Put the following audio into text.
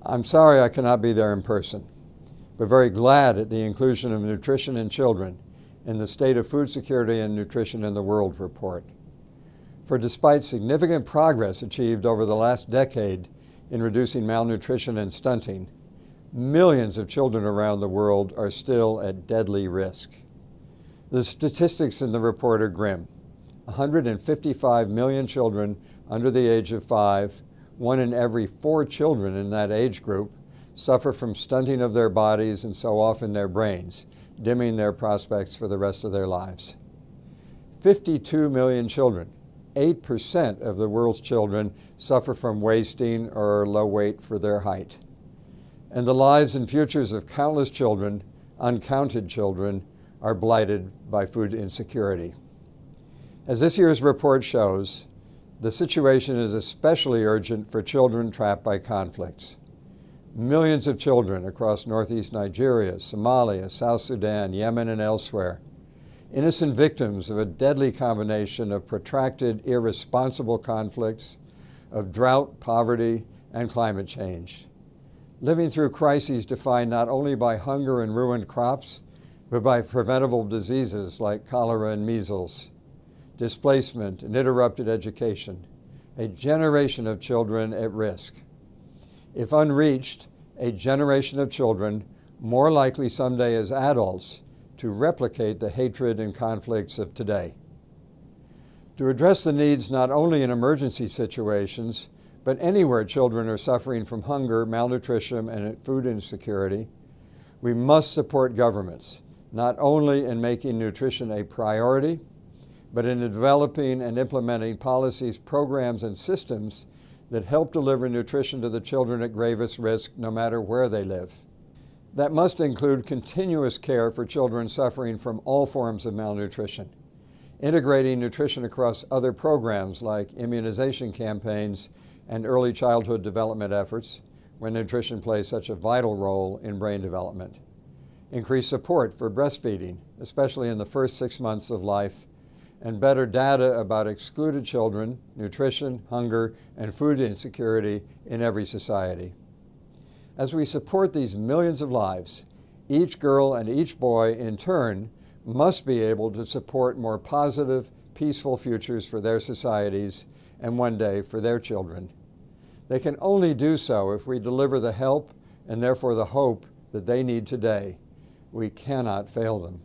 I'm sorry I cannot be there in person, but very glad at the inclusion of nutrition in children in the State of Food Security and Nutrition in the World report. For despite significant progress achieved over the last decade in reducing malnutrition and stunting, millions of children around the world are still at deadly risk. The statistics in the report are grim. 155 million children under the age of 5, 1 in every 4 children in that age group, suffer from stunting of their bodies and so often their brains, dimming their prospects for the rest of their lives. 52 million children, 8% of the world's children, suffer from wasting or low weight for their height. And the lives and futures of countless children, uncounted children, are blighted by food insecurity. As this year's report shows, the situation is especially urgent for children trapped by conflicts. Millions of children across northeast Nigeria, Somalia, South Sudan, Yemen, and elsewhere, innocent victims of a deadly combination of protracted, irresponsible conflicts, of drought, poverty, and climate change, living through crises defined not only by hunger and ruined crops, but by preventable diseases like cholera and measles, displacement and interrupted education, a generation of children at risk. If unreached, a generation of children more likely someday as adults to replicate the hatred and conflicts of today. To address the needs not only in emergency situations, but anywhere children are suffering from hunger, malnutrition, and food insecurity, we must support governments, not only in making nutrition a priority, but in developing and implementing policies, programs, and systems that help deliver nutrition to the children at gravest risk no matter where they live. That must include continuous care for children suffering from all forms of malnutrition, integrating nutrition across other programs like immunization campaigns and early childhood development efforts, where nutrition plays such a vital role in brain development. Increase support for breastfeeding, especially in the first 6 months of life, and better data about excluded children, nutrition, hunger, and food insecurity in every society. As we support these millions of lives, each girl and each boy, in turn, must be able to support more positive, peaceful futures for their societies and one day for their children. They can only do so if we deliver the help and therefore the hope that they need today. We cannot fail them.